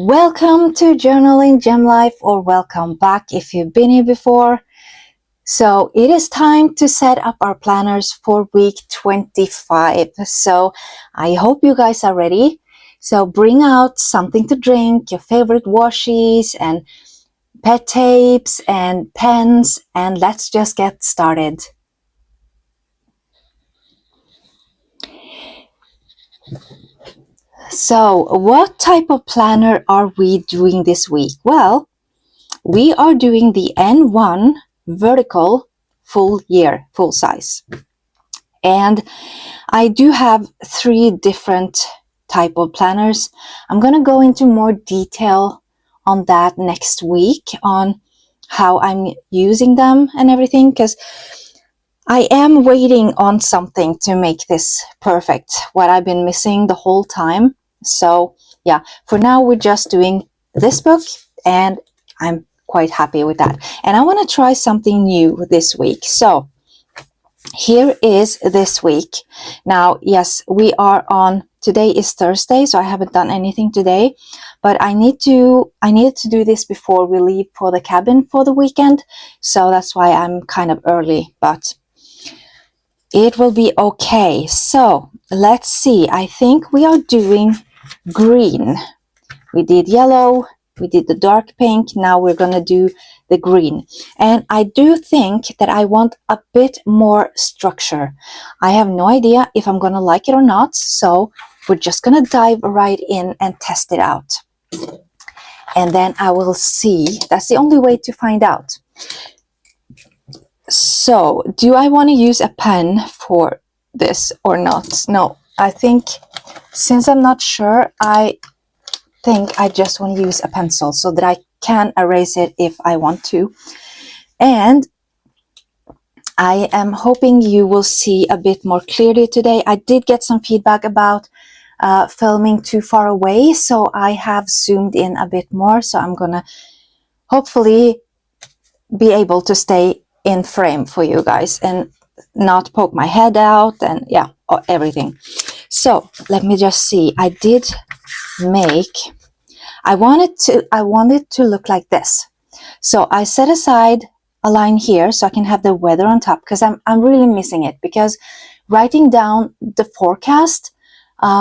Welcome to Journaling Gem Life, or welcome back if you've been here before. So it is time to set up our planners for week 25. So I hope you guys are ready. So bring out something to drink, your favorite washies and pet tapes and pens, and let's just get started. So what type of planner are we doing this week? Well, we are doing the N1 vertical full year, full size. And I do have 3 different type of planners. I'm going to go into more detail on that next week on how I'm using them and everything, because I am waiting on something to make this perfect, what I've been missing the whole time. So yeah, for now we're just doing this book and I'm quite happy with that. And I want to try something new this week. So here is this week. Now, yes, we are on, today is Thursday, so I haven't done anything today, but I needed to do this before we leave for the cabin for the weekend. So that's why I'm kind of early, but it will be okay. So let's see. I think we are doing green. We did yellow, we did the dark pink, now we're going to do the green. And I do think that I want a bit more structure. I have no idea if I'm going to like it or not, so we're just going to dive right in and test it out. And then I will see. That's the only way to find out. So, do I want to use a pen for this or not? No, I think since I'm not sure, I think I just want to use a pencil so that I can erase it if I want to. And I am hoping you will see a bit more clearly today. I did get some feedback about filming too far away, so I have zoomed in a bit more. So I'm gonna hopefully be able to stay in frame for you guys and not poke my head out and yeah, everything. So let me just see. I did make, I wanted to look like this. So I set aside a line here so I can have the weather on top, because I'm really missing it, because writing down the forecast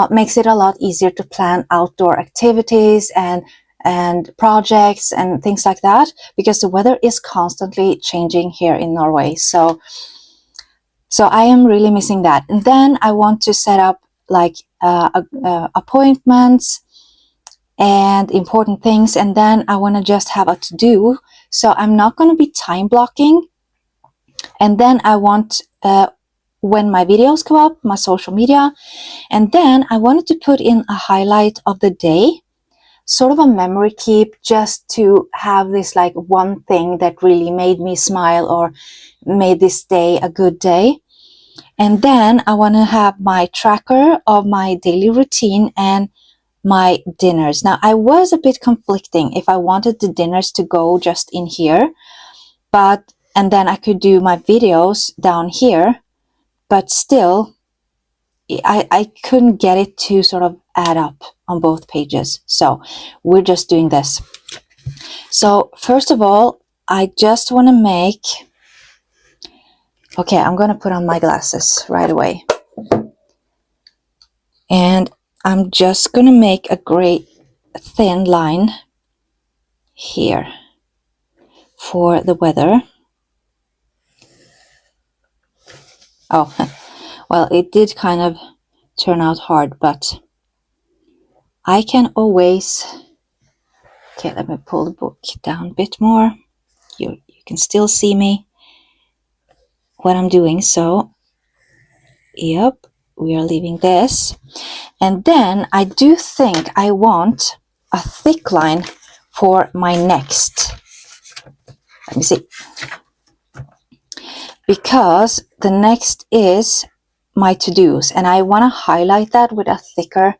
makes it a lot easier to plan outdoor activities and projects and things like that, because the weather is constantly changing here in Norway. So I am really missing that. And then I want to set up like appointments and important things, and then I want to just have a to-do. So I'm not going to be time blocking. And then I want when my videos come up, my social media, and then I wanted to put in a highlight of the day, sort of a memory keep, just to have this like one thing that really made me smile or made this day a good day. And then I want to have my tracker of my daily routine and my dinners. Now, I was a bit conflicting if I wanted the dinners to go just in here, and then I could do my videos down here, but still I couldn't get it to sort of add up on both pages. So we're just doing this. So first of all, I just want to make, okay, I'm going to put on my glasses right away. And I'm just going to make a great thin line here for the weather. Oh, well, it did kind of turn out hard, but I can always, okay, let me pull the book down a bit more. You can still see me, what I'm doing. So, yep, we are leaving this. And then I do think I want a thick line for my next. Let me see. Because the next is my to-dos, and I want to highlight that with a thicker,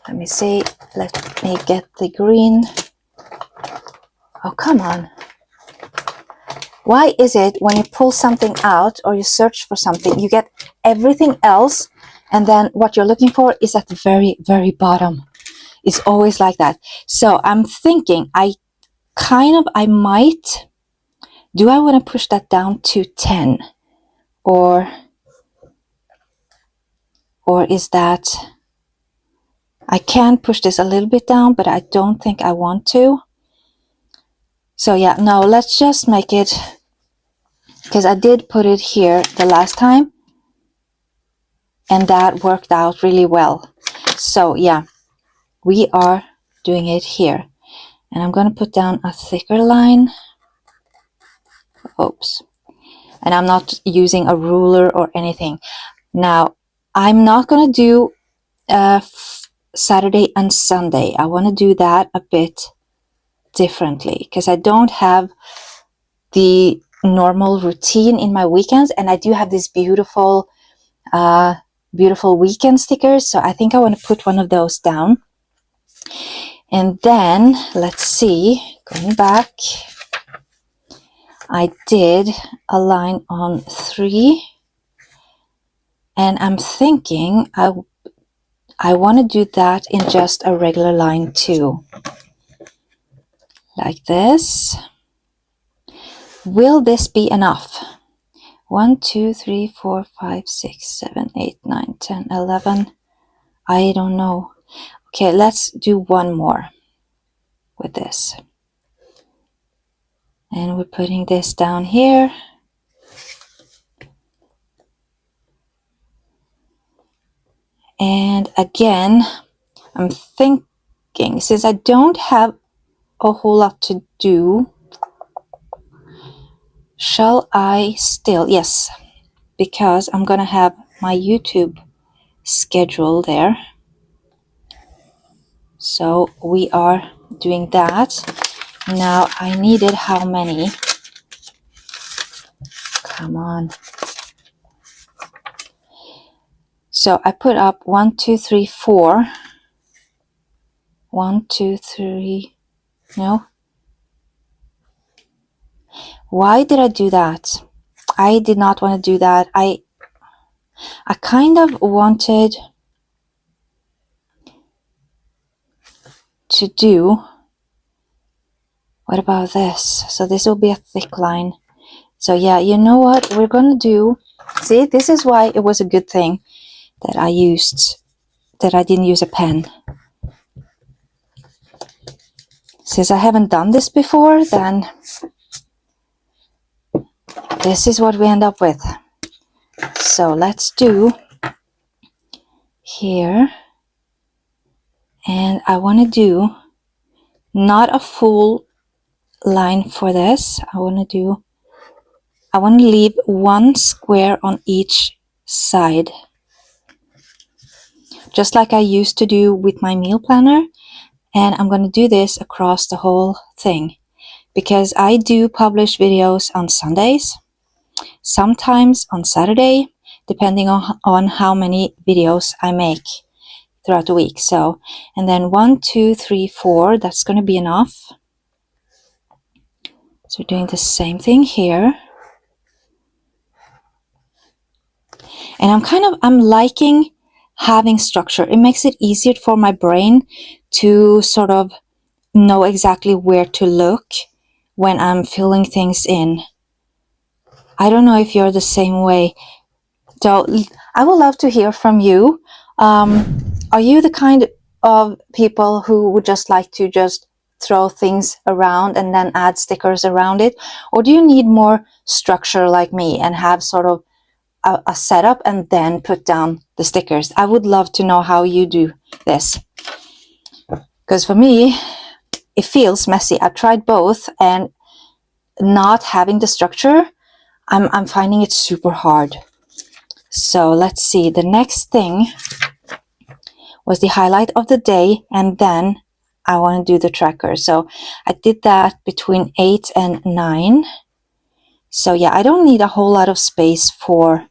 let me see, let me get the green. Oh, come on. Why is it when you pull something out or you search for something, you get everything else, and then what you're looking for is at the very, very bottom? It's always like that. So I'm thinking I might, do I want to push that down to 10? Or is that, I can push this a little bit down, but I don't think I want to. So yeah, no, let's just make it, because I did put it here the last time and that worked out really well. So yeah, we are doing it here. And I'm going to put down a thicker line. Oops. And I'm not using a ruler or anything. Now, I'm not going to do Saturday and Sunday. I want to do that a bit differently because I don't have the normal routine in my weekends, and I do have these beautiful weekend stickers, so I think I want to put one of those down. And then let's see, going back, I did a line on 3, and I'm thinking I want to do that in just a regular line too, like this. Will this be enough? 1, 2, 3, 4, 5, 6, 7, 8, 9, 10, 11. I don't know. Okay, let's do one more with this. And we're putting this down here. And again, I'm thinking, since I don't have a whole lot to do, shall I still? Yes, because I'm gonna have my YouTube schedule there. So we are doing that. Now I needed how many? Come on. So I put up 1, 2, 3, 4. 1, 2, 3. No. Why did I do that? I did not want to do that. I kind of wanted to do, what about this? So this will be a thick line. So yeah, you know what we're gonna do? See, this is why it was a good thing that I didn't use a pen. Since I haven't done this before, then this is what we end up with. So let's do here. And I want to do not a full line for this. I want to leave one square on each side, just like I used to do with my meal planner. And I'm going to do this across the whole thing because I do publish videos on Sundays, sometimes on Saturday, depending on how many videos I make throughout the week. So, and then 1, 2, 3, 4, that's going to be enough. So we're doing the same thing here. And I'm liking having structure. It makes it easier for my brain to sort of know exactly where to look when I'm filling things in. I don't know if you're the same way. So I would love to hear from you. Are you the kind of people who would just like to just throw things around and then add stickers around it? Or do you need more structure like me and have sort of a setup and then put down the stickers? I would love to know how you do this. Because for me, it feels messy. I've tried both, and not having the structure, I'm finding it super hard. So let's see. The next thing was the highlight of the day, and then I want to do the tracker. So I did that between 8 and 9. So yeah, I don't need a whole lot of space for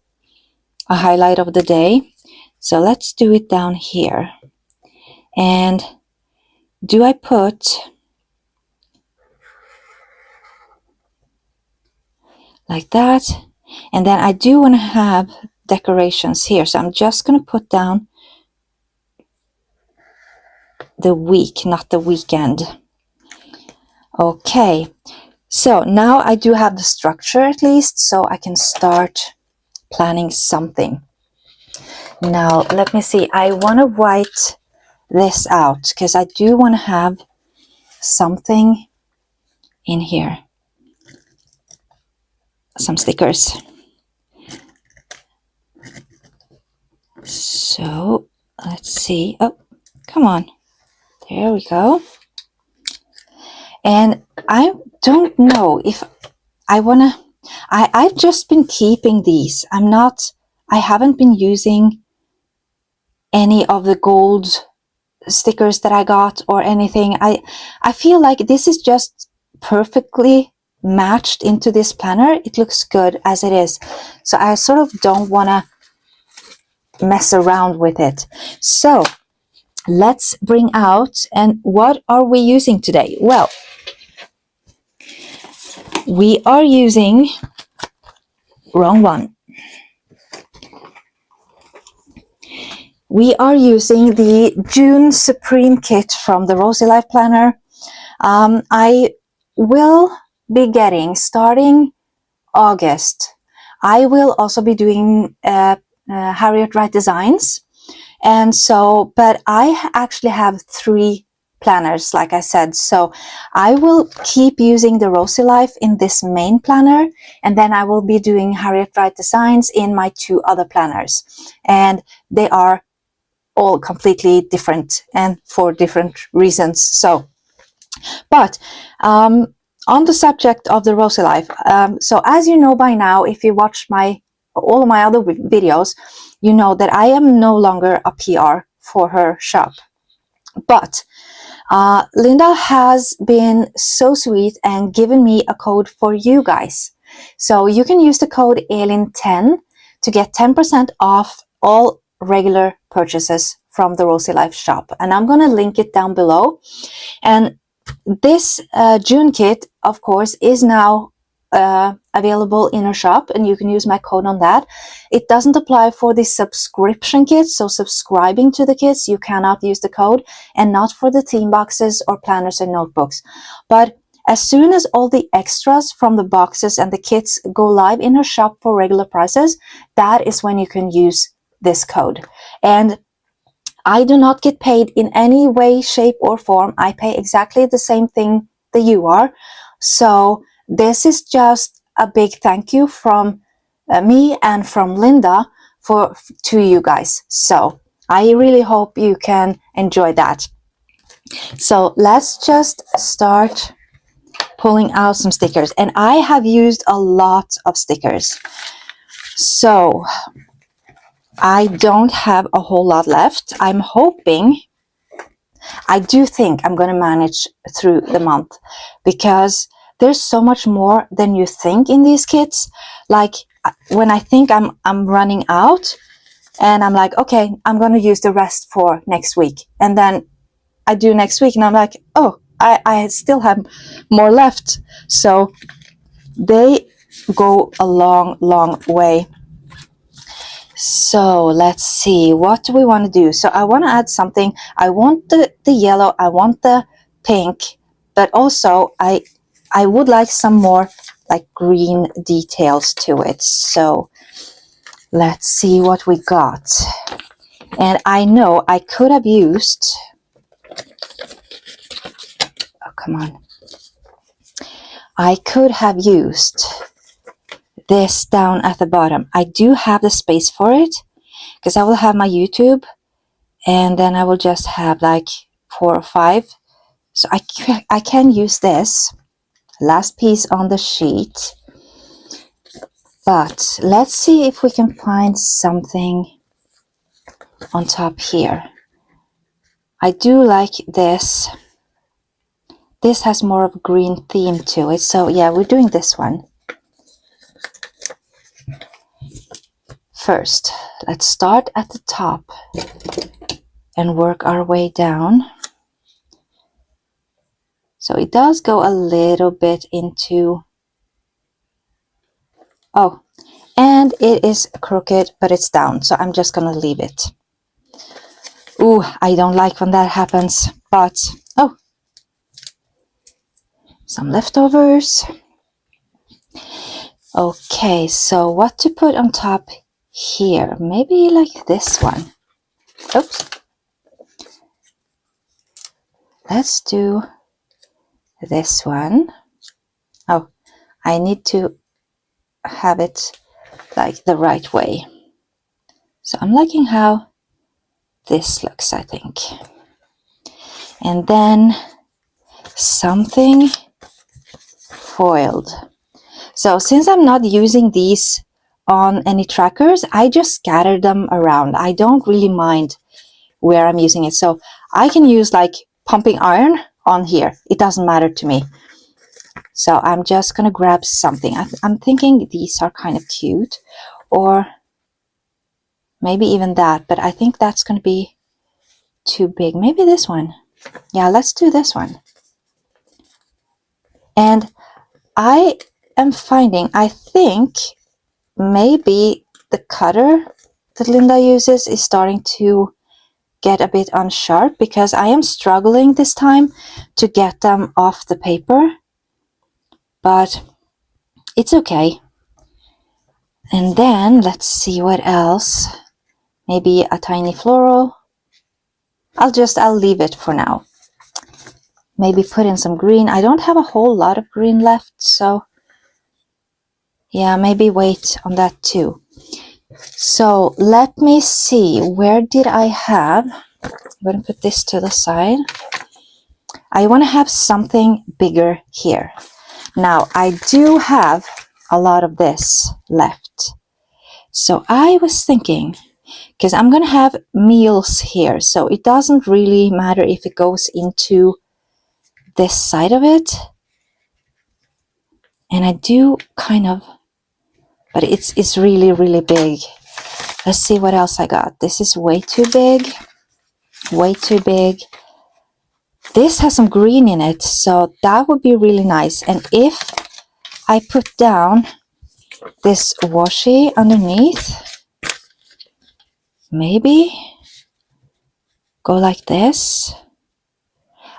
a highlight of the day. So let's do it down here. And do I put like that? And then I do want to have decorations here. So I'm just going to put down the week, not the weekend. Okay, so now I do have the structure at least, so I can start planning something. Now, let me see. I want to write this out because I do want to have something in here. Some stickers. So, let's see. Oh, come on. There we go. And I don't know if I want to... I've just been keeping these. I haven't been using any of the gold stickers that I got or anything. I feel like this is just perfectly matched into this planner. It looks good as it is. So I sort of don't want to mess around with it. So let's bring out, and what are we using today? Well, we are using, wrong one. We are using the June Supreme kit from the Rosey Life Planner. I will be getting, starting August, I will also be doing Harriet Wright designs. And so, but I actually have 3 planners, like I said. So I will keep using the Rosey Life in this main planner, and then I will be doing Harriet Wright designs in my 2 other planners. And they are all completely different and for different reasons. So, but on the subject of the Rosey Life, so as you know by now, if you watch all of my other videos, you know that I am no longer a PR for her shop. But Linda has been so sweet and given me a code for you guys. So you can use the code ELIN10 to get 10% off all regular purchases from the Rosey Life shop. And I'm going to link it down below. And this June kit, of course, is now available in our shop, and you can use my code on that. It doesn't apply for the subscription kits, so subscribing to the kits, you cannot use the code, and not for the theme boxes or planners and notebooks. But as soon as all the extras from the boxes and the kits go live in our shop for regular prices, that is when you can use this code. And I do not get paid in any way, shape, or form. I pay exactly the same thing that you are. So this is just a big thank you from me and from Linda to you guys. So I really hope you can enjoy that. So let's just start pulling out some stickers. And I have used a lot of stickers. So I don't have a whole lot left. I'm hoping, I do think I'm going to manage through the month, because there's so much more than you think in these kits. Like when I think I'm running out, and I'm like, okay, I'm going to use the rest for next week. And then I do next week and I'm like, oh, I still have more left. So they go a long, long way. So let's see, what do we want to do? So I want to add something. I want the yellow, I want the pink, but also I would like some more like green details to it. So let's see what we got. And I know I could have used, oh come on, I could have used this down at the bottom. I do have the space for it, because I will have my YouTube, and then I will just have like 4 or 5. So I can use this last piece on the sheet. But let's see if we can find something on top here. I do like this. This has more of a green theme to it. So yeah, we're doing this one. First, let's start at the top and work our way down. So it does go a little bit into, oh, and it is crooked, but it's down. So I'm just going to leave it. Ooh, I don't like when that happens. but oh, some leftovers. Okay, so what to put on top here? Maybe like this one. Oops. Let's do this one. Oh, I need to have it like the right way. So I'm liking how this looks, I think. And then something foiled. So since I'm not using these on any trackers, I just scatter them around. I don't really mind where I'm using it. So I can use like pumping iron on here. It doesn't matter to me. So I'm just going to grab something. I'm thinking these are kind of cute, or maybe even that, but I think that's going to be too big. Maybe this one. Yeah, let's do this one. And I am finding, I think maybe the cutter that Linda uses is starting to get a bit unsharp, because I am struggling this time to get them off the paper, but it's okay. And then let's see what else. Maybe a tiny floral. I'll leave it for now. Maybe put in some green. I don't have a whole lot of green left, so yeah, maybe wait on that too. So let me see, where did I have? I'm going to put this to the side. I want to have something bigger here. Now I do have a lot of this left. So I was thinking, because I'm going to have meals here, so it doesn't really matter if it goes into this side of it. And I do kind of, but it's really, really big. Let's see what else I got. This is way too big. Way too big. This has some green in it, so that would be really nice. And if I put down this washi underneath, maybe go like this.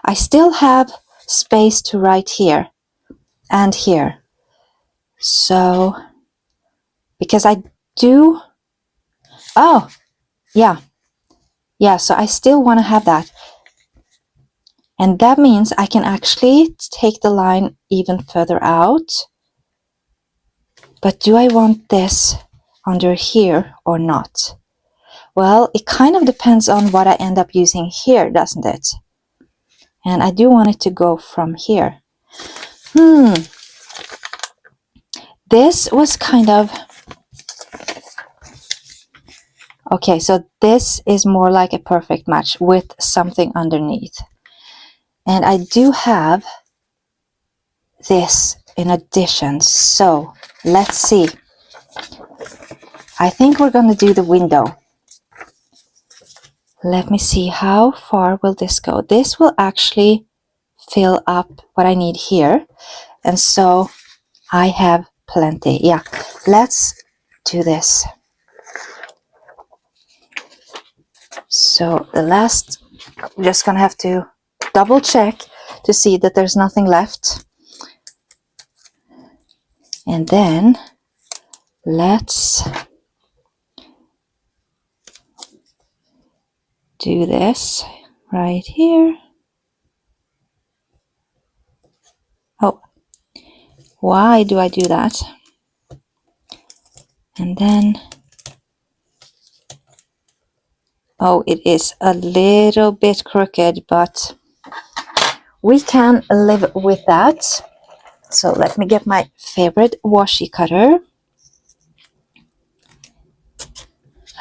I still have space to write here and here. So, because I do, oh, yeah. Yeah, so I still want to have that. And that means I can actually take the line even further out. But do I want this under here or not? Well, it kind of depends on what I end up using here, doesn't it? And I do want it to go from here. This was kind of... Okay, so this is more like a perfect match with something underneath. And I do have this in addition. So let's see. I think we're going to do the window. Let me see, how far will this go? This will actually fill up what I need here. And so I have plenty. Yeah, let's do this. So the last, I'm just going to have to double check to see that there's nothing left. And then let's do this right here. Oh, why do I do that? And then, oh, it is a little bit crooked, but we can live with that. So let me get my favorite washi cutter.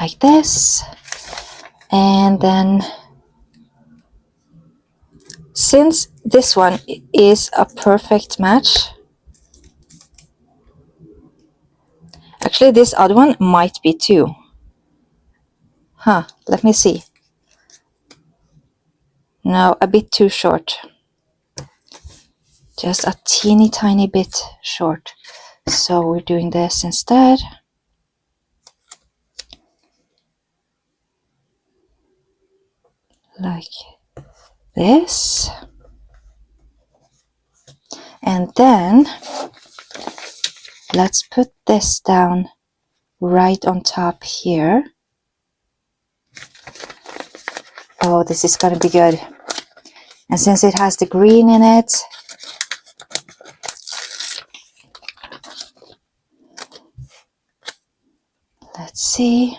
Like this. And then, since this one is a perfect match, actually this other one might be too. Let me see. No, a bit too short. Just a teeny tiny bit short. So we're doing this instead. Like this. And then let's put this down right on top here. Oh, this is going to be good. And since it has the green in it, let's see.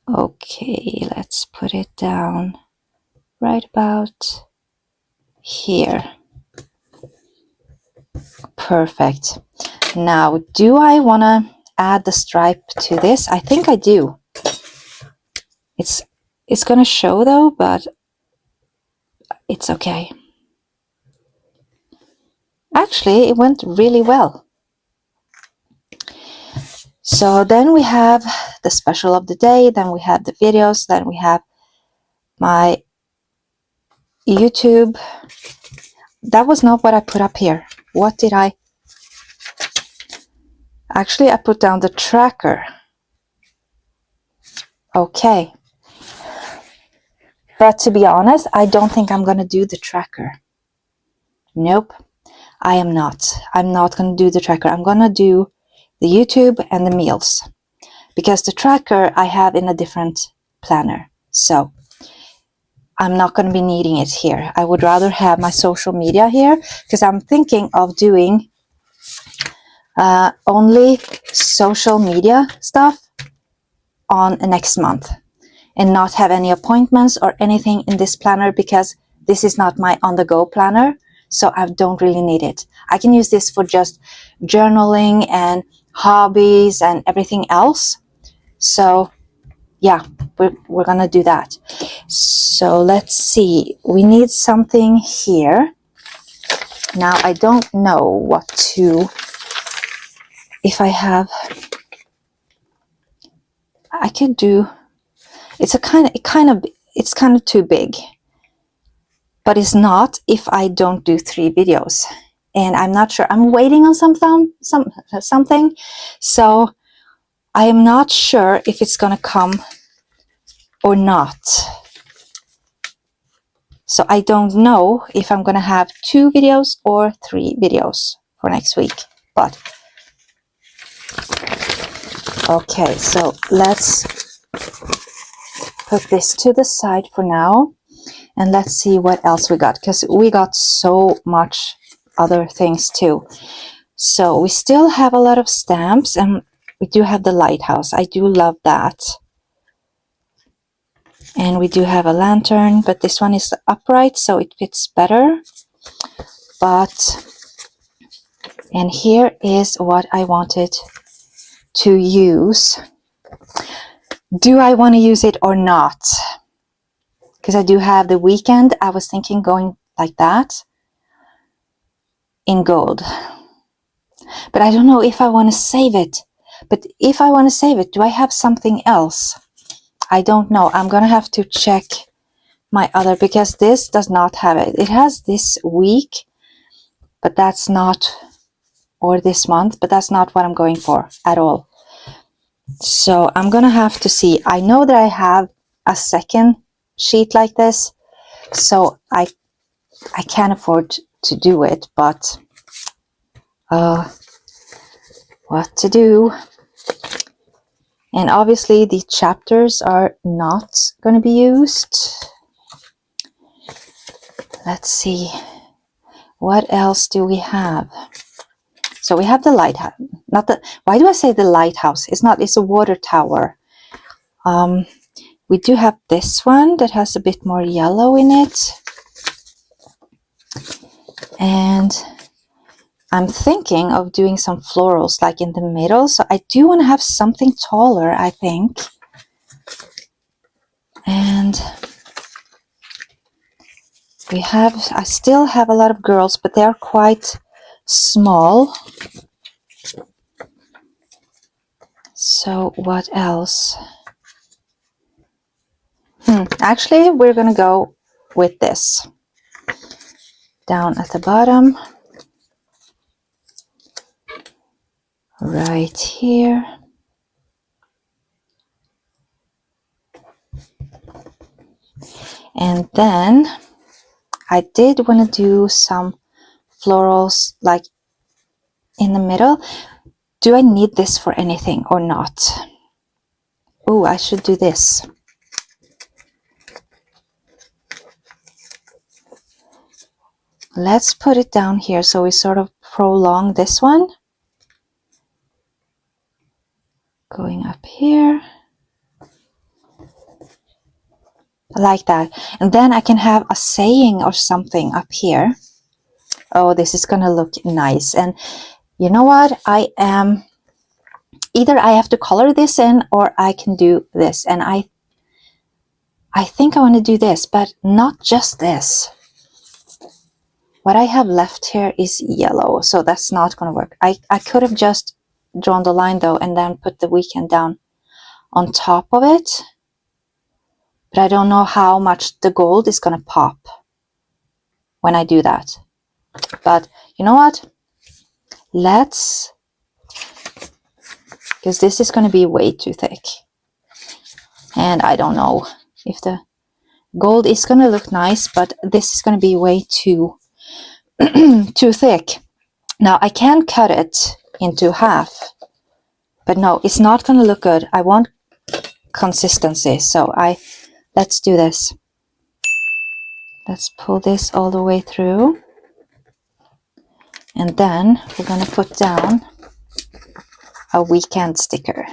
Okay, let's put it down right about here. Perfect. Now, do I want to add the stripe to this? I think I do. It's going to show though, but it's okay. Actually, it went really well. So then we have the special of the day, then we have the videos, then we have my YouTube. That was not what I put up here. What did I? Actually, I put down the tracker. Okay. But to be honest, I don't think I'm going to do the tracker. Nope, I am not. I'm not going to do the tracker. I'm going to do the YouTube and the meals. Because the tracker I have in a different planner. So I'm not going to be needing it here. I would rather have my social media here because I'm thinking of doing only social media stuff on next month and not have any appointments or anything in this planner because this is not my on-the-go planner, so I don't really need it. I can use this for just journaling and hobbies and everything else. So yeah, we're gonna do that. So let's see, we need something here. Now I don't know what to, if I have, I could do, it's kind of too big, but it's not if I don't do 3 videos. And I'm not sure, I'm waiting on something, so I am not sure if it's gonna come or not. So I don't know if I'm gonna have 2 videos or 3 videos for next week, but okay, so let's put this to the side for now and let's see what else we got, because we got so much other things too. So we still have a lot of stamps and we do have the lighthouse. I do love that. And we do have a lantern, but this one is upright, so it fits better. But, and here is what I wanted to use. Do I want to use it or not? Because I do have the weekend. I was thinking going like that in gold. But I don't know if I want to save it. But if I want to save it, do I have something else? I don't know. I'm going to have to check my other, because this does not have it. It has this week, but that's not, or this month, but that's not what I'm going for at all. So I'm going to have to see. I know that I have a second sheet like this, so I can afford to do it, but what to do? And obviously the chapters are not going to be used. Let's see, what else do we have? So we have the lighthouse, not the, why do I say the lighthouse? It's not, it's a water tower. We do have this one that has a bit more yellow in it. And I'm thinking of doing some florals like in the middle. So I do want to have something taller, I think. And we have, I still have a lot of girls, but they're quite small. So what else? Actually, we're gonna go with this down at the bottom, right here. And then I did want to do some florals like in the middle. Do I need this for anything or not? Oh, I should do this. Let's put it down here so we sort of prolong this one. Going up here. Like that. And then I can have a saying or something up here. Oh, this is gonna look nice. And you know what? Either I have to color this in or I can do this. And I think I want to do this, but not just this. What I have left here is yellow, so that's not going to work. I could have just drawn the line though and then put the weekend down on top of it. But I don't know how much the gold is going to pop when I do that. But you know what? Let's, because this is going to be way too thick. And I don't know if the gold is going to look nice, but this is going to be way too too thick. Now I can cut it into half, but no, it's not going to look good. I want consistency, so let's do this. Let's pull this all the way through, and then we're going to put down a weekend sticker,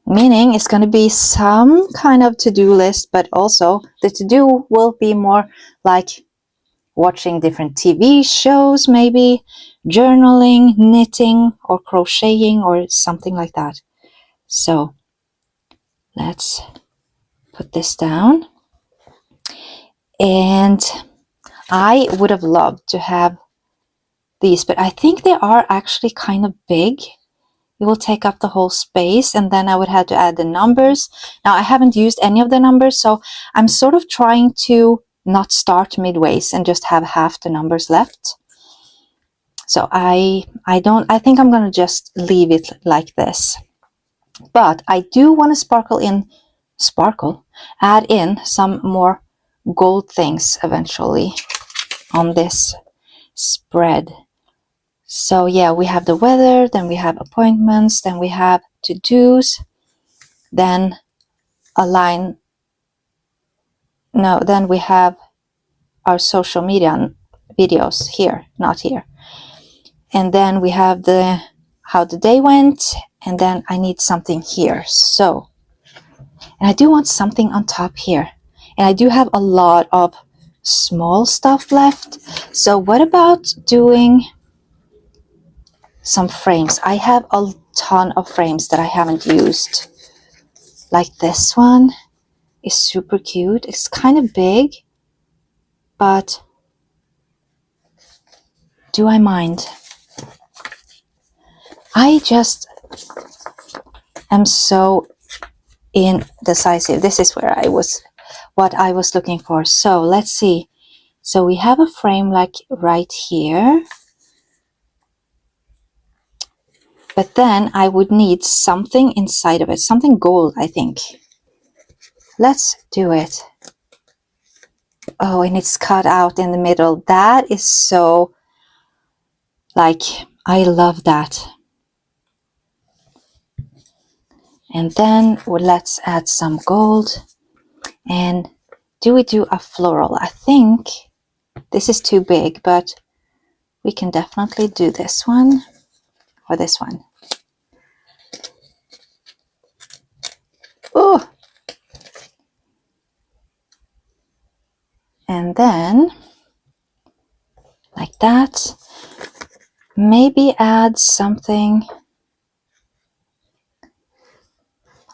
meaning it's going to be some kind of to-do list, but also the to-do will be more like watching different TV shows, maybe journaling, knitting, or crocheting, or something like that. So let's put this down. And I would have loved to have these, but I think they are actually kind of big. It will take up the whole space, and then I would have to add the numbers. Now I haven't used any of the numbers, so I'm sort of trying to not start midways and just have half the numbers left. So I think I'm gonna just leave it like this. But I do want to add in some more gold things eventually on this spread. So yeah, we have the weather, then we have appointments, then we have to-dos, then then we have our social media videos here, not here. And then we have how the day went, and then I need something here. So, and I do want something on top here. And I do have a lot of small stuff left. So what about doing some frames? I have a ton of frames that I haven't used. Like this one is super cute. It's kind of big, but do I mind? I just am so indecisive. This is what I was looking for. So let's see. So we have a frame like right here. But then I would need something inside of it, something gold, I think. Let's do it. Oh, and it's cut out in the middle. That is so, like, I love that. And then let's add some gold. And do we do a floral? I think this is too big, but we can definitely do this one or this one. Oh! And then, like that, maybe add something.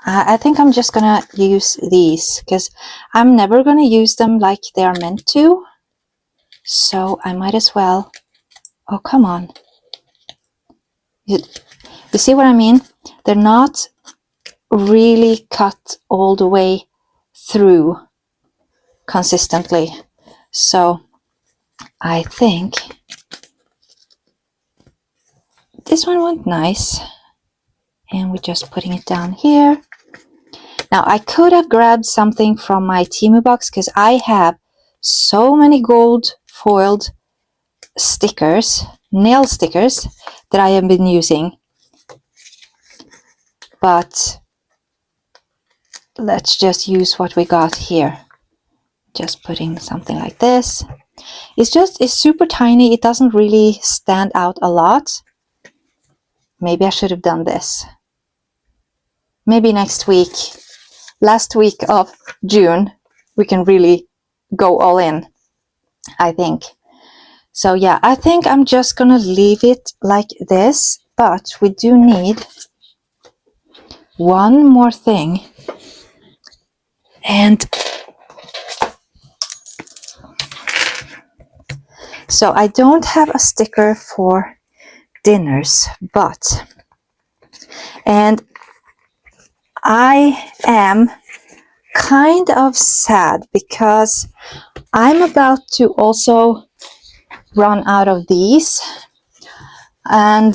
I think I'm just gonna use these because I'm never gonna use them like they are meant to. So I might as well. Oh, come on. You see what I mean? They're not really cut all the way through consistently. So I think this one went nice. And we're just putting it down here. Now, I could have grabbed something from my Temu box because I have so many gold foiled stickers, nail stickers, that I have been using. But let's just use what we got here. Just putting something like this. It's super tiny. It doesn't really stand out a lot. Maybe I should have done this. Maybe next week, last week of June, we can really go all in, I think. So yeah, I think I'm just gonna leave it like this, but we do need one more thing. And so I don't have a sticker for dinners, and I am kind of sad because I'm about to also run out of these, and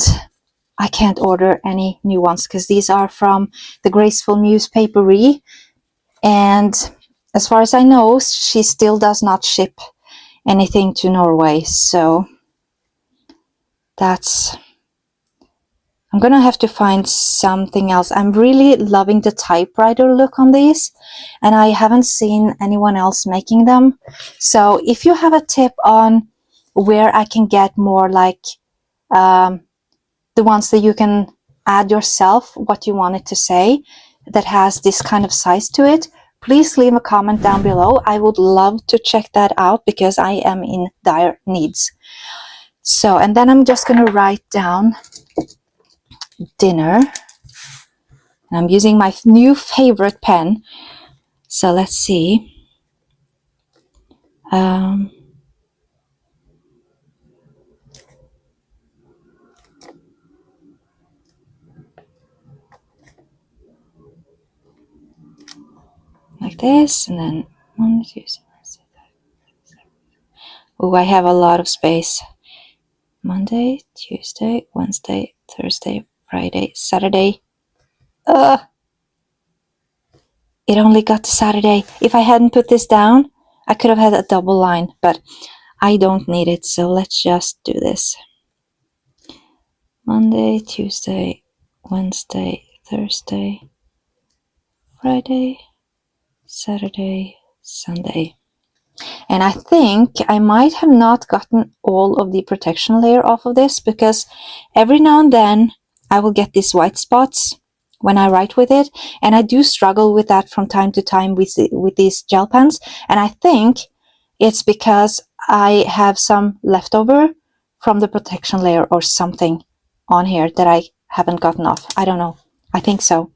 I can't order any new ones because these are from the Graceful Muse Papery, and as far as I know, she still does not ship anything to Norway, so I'm gonna have to find something else. I'm really loving the typewriter look on these, and I haven't seen anyone else making them. So if you have a tip on where I can get more like the ones that you can add yourself what you want it to say, that has this kind of size to it, please leave a comment down below. I would love to check that out because I am in dire needs. So, and then I'm just gonna write down dinner. And I'm using my new favorite pen. So let's see. Like this, and then Monday, Tuesday, Wednesday, Thursday. Oh, I have a lot of space. Monday, Tuesday, Wednesday, Thursday, Friday, Saturday. It only got to Saturday. If I hadn't put this down, I could have had a double line, but I don't need it, so let's just do this. Monday, Tuesday, Wednesday, Thursday, Friday, Saturday, Sunday. And I think I might have not gotten all of the protection layer off of this, because every now and then I will get these white spots when I write with it, and I do struggle with that from time to time with these gel pens, and I think it's because I have some leftover from the protection layer or something on here that I haven't gotten off. I don't know. I think so.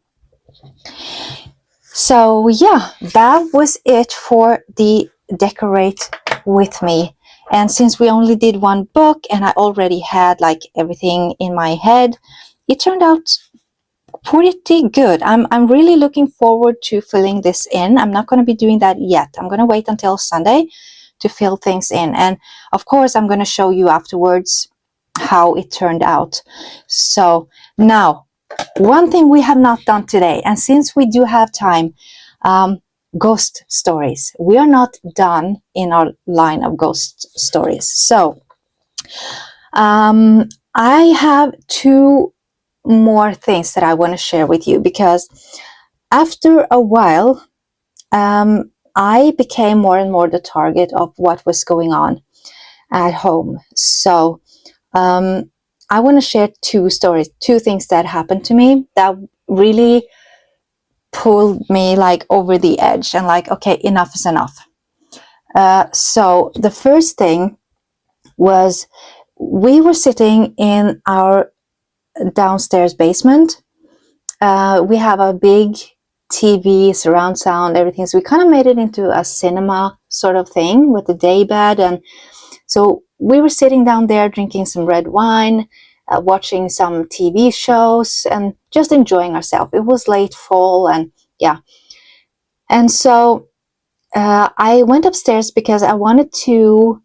So yeah, that was it for the decorate with me. And since we only did one book and I already had like everything in my head, it turned out pretty good. I'm really looking forward to filling this in. I'm not going to be doing that yet. I'm going to wait until Sunday to fill things in. And of course, I'm going to show you afterwards how it turned out. So now, one thing we have not done today, and since we do have time, ghost stories. We are not done in our line of ghost stories. So I have two more things that I want to share with you, because after a while I became more and more the target of what was going on at home. So I want to share two stories, two things that happened to me that really pulled me like over the edge and like, okay, enough is enough. So the first thing was, we were sitting in our downstairs basement. We have a big TV, surround sound, everything. So we kind of made it into a cinema sort of thing with a day bed. And so we were sitting down there drinking some red wine, watching some TV shows and just enjoying ourselves. It was late fall, and yeah. And so I went upstairs because I wanted to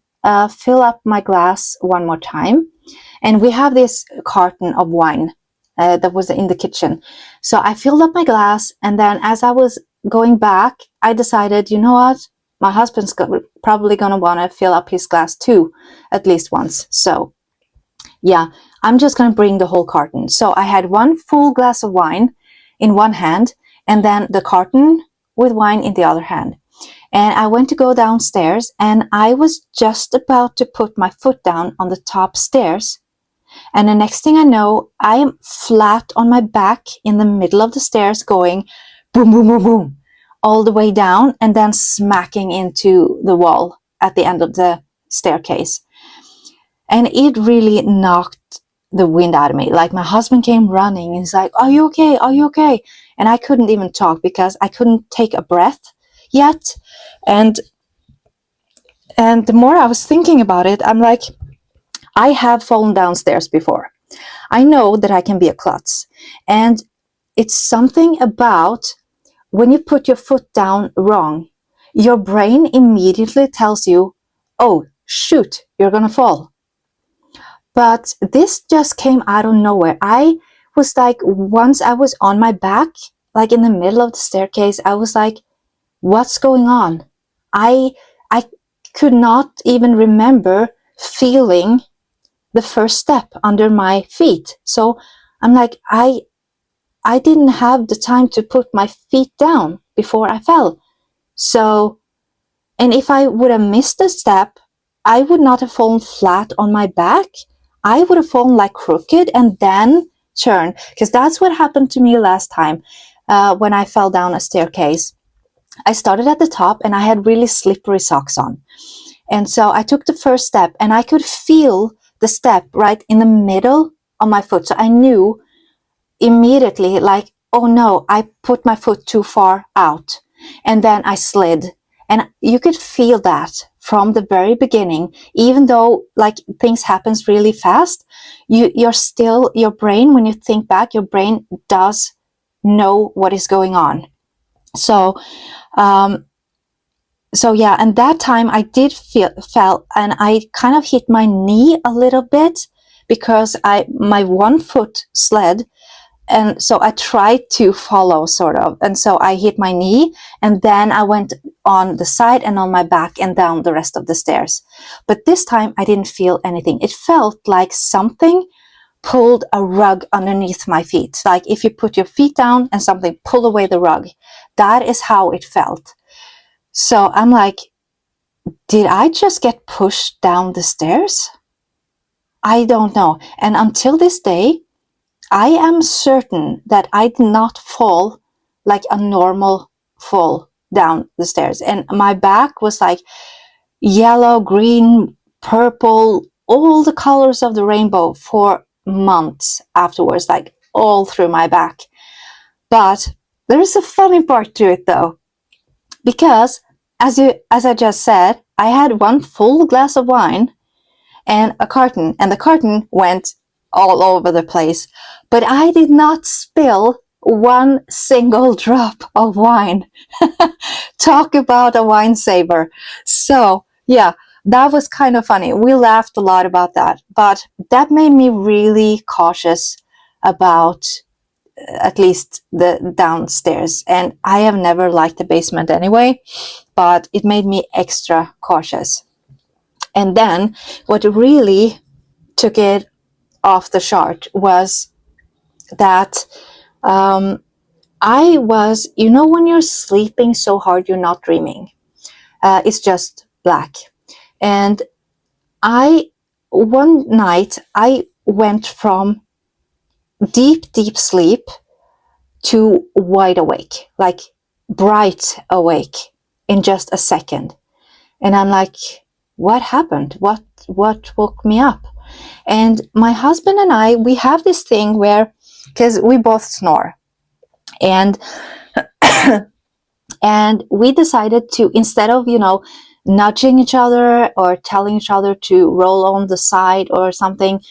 fill up my glass one more time. And we have this carton of wine that was in the kitchen. So I filled up my glass, and then as I was going back, I decided, you know what? My husband's probably going to want to fill up his glass too, at least once. So yeah, I'm just going to bring the whole carton. So I had one full glass of wine in one hand and then the carton with wine in the other hand. And I went to go downstairs and I was just about to put my foot down on the top stairs. And the next thing I know, I am flat on my back in the middle of the stairs going boom, boom, boom, boom, all the way down and then smacking into the wall at the end of the staircase. And it really knocked the wind out of me. Like my husband came running and he's like, are you okay? Are you okay? And I couldn't even talk because I couldn't take a breath yet. And the more I was thinking about it, I'm like, I have fallen downstairs before. I know that I can be a klutz. And it's something about when you put your foot down wrong, your brain immediately tells you, oh, shoot, you're going to fall. But this just came out of nowhere. I was like, once I was on my back, like in the middle of the staircase, I was like, what's going on? I could not even remember feeling the first step under my feet. So I'm like, I didn't have the time to put my feet down before I fell. So, and if I would have missed a step, I would not have fallen flat on my back. I would have fallen like crooked and then turned, because that's what happened to me last time when I fell down a staircase. I started at the top and I had really slippery socks on. And so I took the first step and I could feel the step right in the middle of my foot. So I knew immediately, like, oh no, I put my foot too far out. And then I slid. And you could feel that from the very beginning, even though like things happens really fast, you're still, your brain, when you think back, your brain does know what is going on. So yeah, and that time I did fell and I kind of hit my knee a little bit because my one foot slid. And so I tried to follow sort of. And so I hit my knee and then I went on the side and on my back and down the rest of the stairs. But this time I didn't feel anything. It felt like something pulled a rug underneath my feet. Like if you put your feet down and something pulled away the rug. That is how it felt. So I'm like, did I just get pushed down the stairs? I don't know. And until this day, I am certain that I did not fall like a normal fall down the stairs. And my back was like yellow, green, purple, all the colors of the rainbow for months afterwards, like all through my back. But there's a funny part to it though, because as I just said, I had one full glass of wine and a carton, and the carton went all over the place, but I did not spill one single drop of wine. Talk about a wine saver. So yeah, that was kind of funny. We laughed a lot about that, but that made me really cautious about at least the downstairs. And I have never liked the basement anyway, but it made me extra cautious. And then what really took it off the chart was that I was, you know, when you're sleeping so hard, you're not dreaming. It's just black. And one night, I went from deep, deep sleep to wide awake, like bright awake in just a second. And I'm like, what happened? What woke me up? And my husband and I, we have this thing where, because we both snore, and and we decided to, instead of, you know, nudging each other or telling each other to roll on the side or something,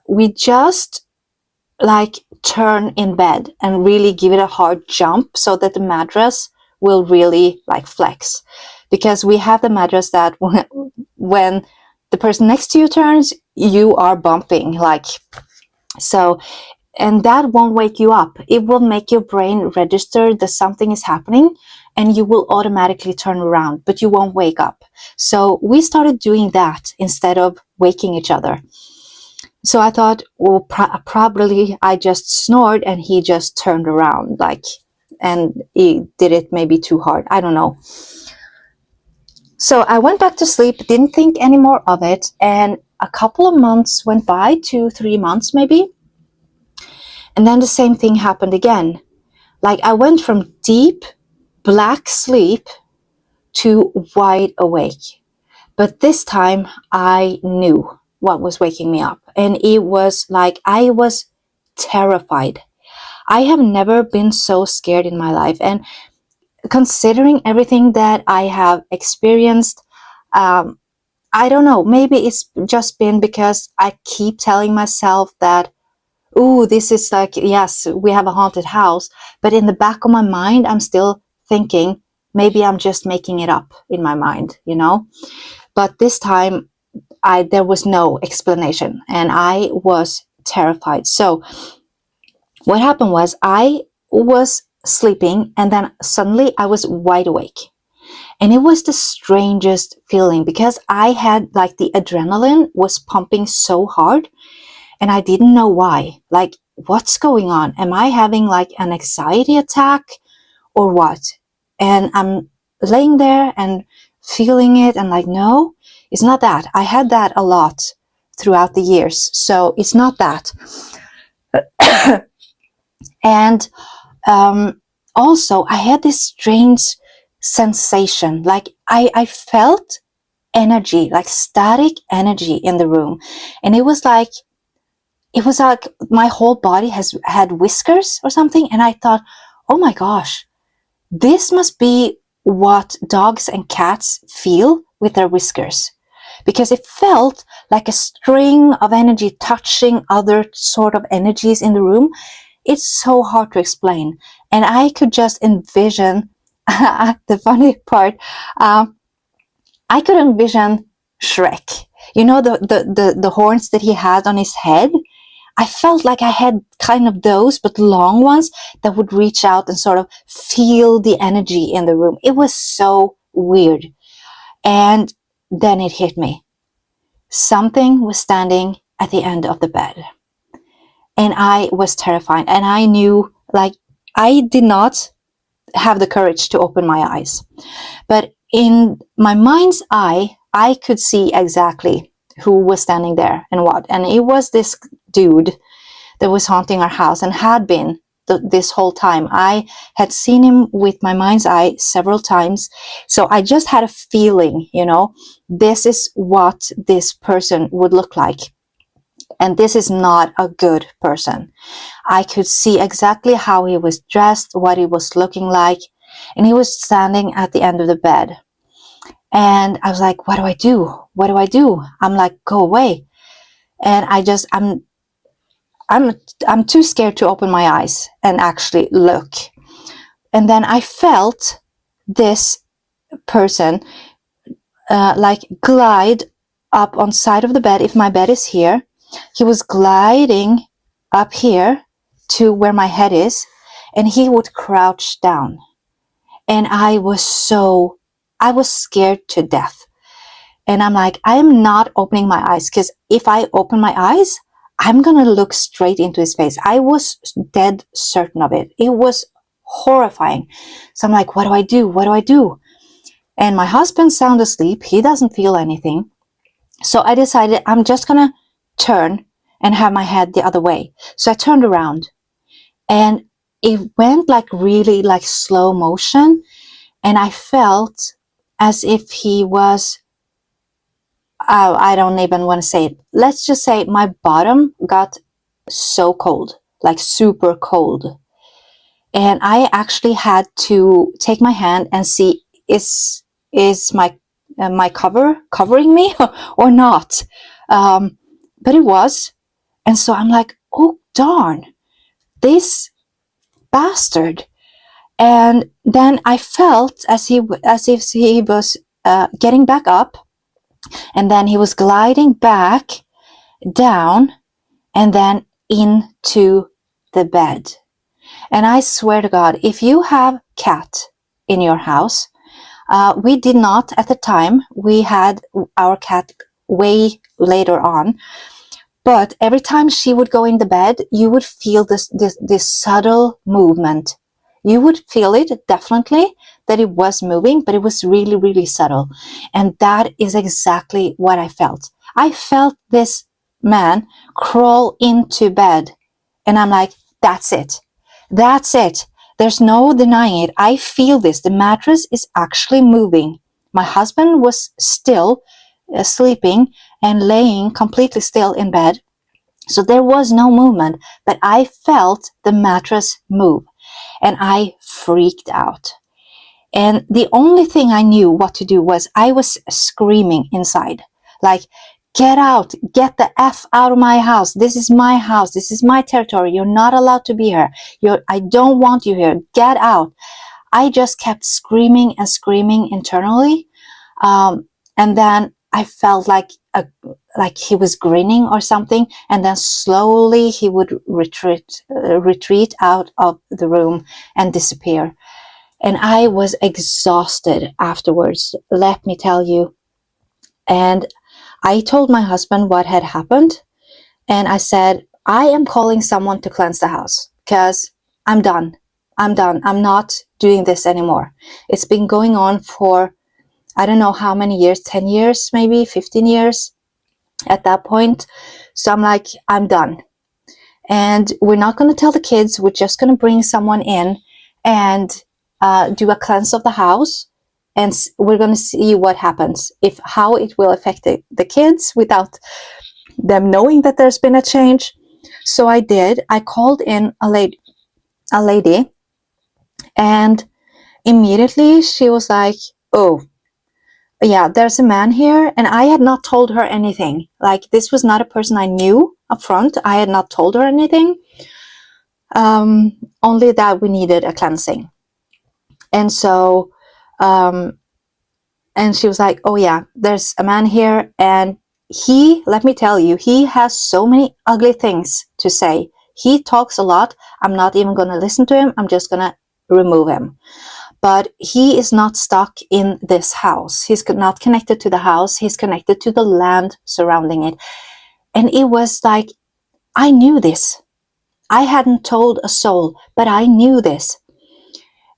we just like turn in bed and really give it a hard jump so that the mattress will really like flex. Because we have the mattress that when the person next to you turns, you are bumping like so. and that won't wake you up. It will make your brain register that something is happening, and you will automatically turn around, but you won't wake up. So we started doing that instead of waking each other. So I thought, well, probably I just snored and he just turned around, like, and he did it maybe too hard. I don't know. So I went back to sleep, didn't think any more of it, and a couple of months went by, 2-3 months maybe, and then the same thing happened again. Like, I went from deep black sleep to wide awake, but this time I knew what was waking me up, and it was like I was terrified. I have never been so scared in my life, and considering everything that I have experienced, I don't know, maybe it's just been because I keep telling myself that, ooh, this is like, yes, we have a haunted house, but in the back of my mind, I'm still thinking, maybe I'm just making it up in my mind, you know? But this time, there was no explanation, and I was terrified. So what happened was, I was sleeping, and then suddenly I was wide awake. And it was the strangest feeling, because I had, like, the adrenaline was pumping so hard, and I didn't know why. Like, what's going on? Am I having like an anxiety attack or what? And I'm laying there and feeling it, and like, no, it's not that. I had that a lot throughout the years, so it's not that. And also, I had this strange sensation, like I felt energy, like static energy in the room, and it was like my whole body had whiskers or something. And I thought, oh my gosh, this must be what dogs and cats feel with their whiskers, because it felt like a string of energy touching other sort of energies in the room. It's so hard to explain, and I could just envision the funny part, I could envision Shrek, you know, the horns that he had on his head. I felt like I had kind of those, but long ones that would reach out and sort of feel the energy in the room. It was so weird. And then it hit me. Something was standing at the end of the bed. And I was terrified. And I knew, like, I did not have the courage to open my eyes. But in my mind's eye, I could see exactly who was standing there and what. And it was this dude that was haunting our house, and had been this whole time. I had seen him with my mind's eye several times. So I just had a feeling, you know, this is what this person would look like. And this is not a good person. I could see exactly how he was dressed, what he was looking like. And he was standing at the end of the bed. And I was like, what do I do? What do I do? I'm like, go away. And I'm too scared to open my eyes and actually look. And then I felt this person like glide up on side of the bed. If my bed is here, he was gliding up here to where my head is, and he would crouch down. And I was scared to death. And I'm like, I am not opening my eyes, because if I open my eyes, I'm going to look straight into his face. I was dead certain of it. It was horrifying. So I'm like, what do I do? What do I do? And my husband's sound asleep. He doesn't feel anything. So I decided I'm just going to turn and have my head the other way. So I turned around, and it went like really like slow motion. And I felt as if he was, I don't even want to say it. Let's just say my bottom got so cold, like super cold. And I actually had to take my hand and see, is my covering me or not? But it was. And so I'm like, oh darn, this bastard. And then I felt as if he was getting back up, and then he was gliding back down, and then into the bed. And I swear to God, if you have cat in your house, we did not at the time. We had our cat way later on. But every time she would go in the bed, you would feel this subtle movement. You would feel it definitely that it was moving, but it was really, really subtle. And that is exactly what I felt. I felt this man crawl into bed. And I'm like, that's it. That's it. There's no denying it. I feel this. The mattress is actually moving. My husband was still sleeping and laying completely still in bed. So there was no movement, but I felt the mattress move and I freaked out. And the only thing I knew what to do was I was screaming inside, like, get out, get the F out of my house. This is my house. This is my territory. You're not allowed to be here. I don't want you here. Get out. I just kept screaming and screaming internally. And then I felt like he was grinning or something, and then slowly he would retreat out of the room and disappear. And I was exhausted afterwards, let me tell you. And I told my husband what had happened, and I said, I am calling someone to cleanse the house because I'm done. I'm done. I'm not doing this anymore. It's been going on for I don't know how many years, 10 years, maybe 15 years at that point. So I'm like, I'm done. And we're not going to tell the kids. We're just going to bring someone in and do a cleanse of the house. And we're going to see what happens, how it will affect the kids without them knowing that there's been a change. So I did. I called in a lady, and immediately she was like, oh, yeah, there's a man here. And I had not told her anything. Like, this was not a person I knew up front. I had not told her anything. Only that we needed a cleansing. And so, and she was like, oh yeah, there's a man here. And let me tell you, he has so many ugly things to say. He talks a lot. I'm not even going to listen to him. I'm just going to remove him. But he is not stuck in this house. He's not connected to the house. He's connected to the land surrounding it. And it was like, I knew this. I hadn't told a soul, but I knew this.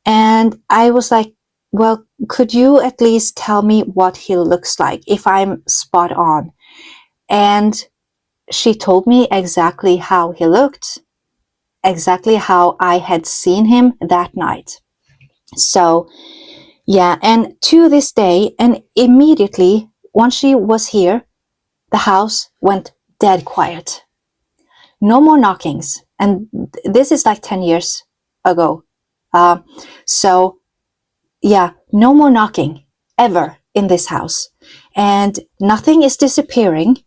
And I was like, well, could you at least tell me what he looks like if I'm spot on? And she told me exactly how he looked, exactly how I had seen him that night. So, yeah, and to this day, and immediately, once she was here, the house went dead quiet. No more knockings. And this is like 10 years ago. So, yeah, no more knocking ever in this house. And nothing is disappearing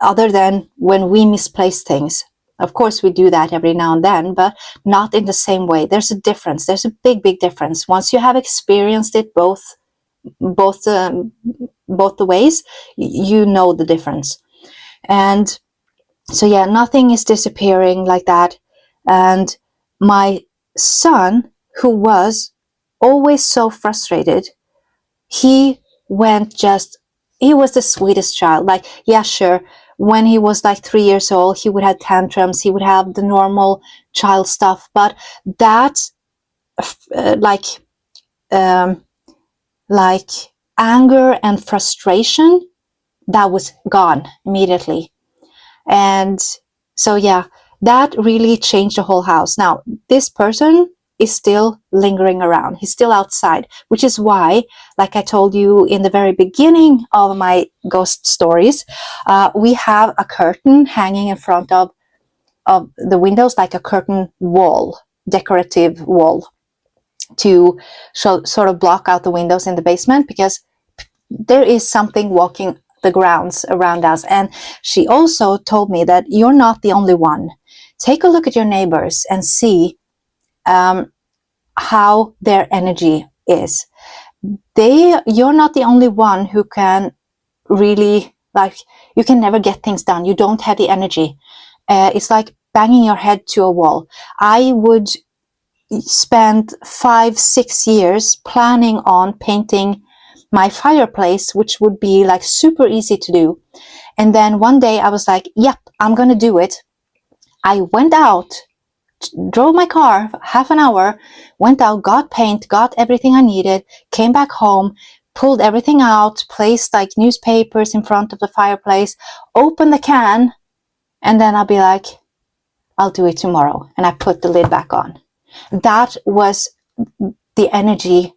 other than when we misplace things. Of course, we do that every now and then, but not in the same way. There's a difference. There's a big, big difference. Once you have experienced it both the ways, you know the difference. And so, yeah, nothing is disappearing like that. And my son, who was always so frustrated, he was the sweetest child. Like, yeah, sure. When he was like 3 years old, he would have tantrums. He would have the normal child stuff. But that, like anger and frustration, that was gone immediately. And so, yeah, that really changed the whole house. Now, this person is still lingering around. He's still outside, which is why, like I told you in the very beginning of my ghost stories, we have a curtain hanging in front of the windows, like a curtain wall, decorative wall, to sort of block out the windows in the basement, because there is something walking the grounds around us. And she also told me that you're not the only one. Take a look at your neighbors and see how their energy is. You're not the only one who can really, like, you can never get things done. You don't have the energy. It's like banging your head to a wall. I would spend 5-6 years planning on painting my fireplace, which would be like super easy to do. And then one day I was like, yep, I'm gonna do it. I went out, drove my car half an hour, went out, got paint, got everything I needed, came back home, pulled everything out, placed like newspapers in front of the fireplace, opened the can, and then I'll be like, I'll do it tomorrow. And I put the lid back on. That was the energy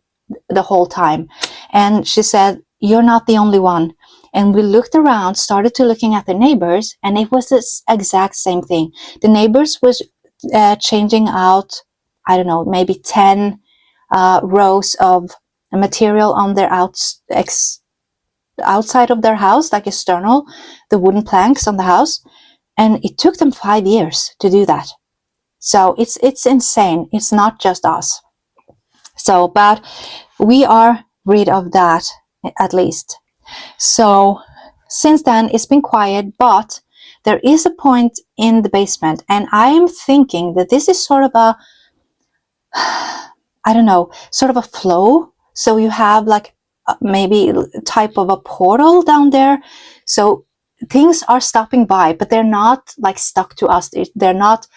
the whole time. And she said, you're not the only one. And we looked around, started to looking at the neighbors, and it was this exact same thing. The neighbors was changing out, I don't know, maybe 10 rows of material on their outside of their house, like external, the wooden planks on the house. And it took them 5 years to do that. So it's insane. It's not just us. So, but we are rid of that at least. So since then it's been quiet, but there is a point in the basement, and I am thinking that this is sort of a, I don't know, sort of a flow. So you have like maybe type of a portal down there. So things are stopping by, but they're not like stuck to us. They're not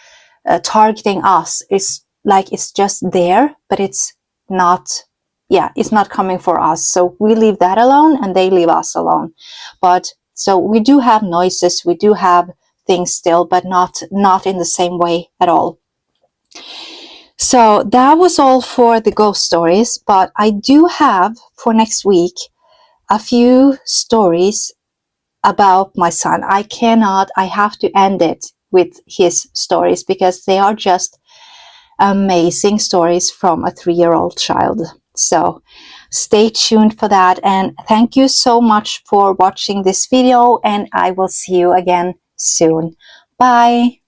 targeting us. It's like it's just there, but it's not, yeah, it's not coming for us. So we leave that alone and they leave us alone. But so we do have noises, we do have things still, but not in the same way at all. So that was all for the ghost stories, but I do have for next week a few stories about my son. I have to end it with his stories because they are just amazing stories from a 3-year-old child. So stay tuned for that, and thank you so much for watching this video, and I will see you again soon. Bye.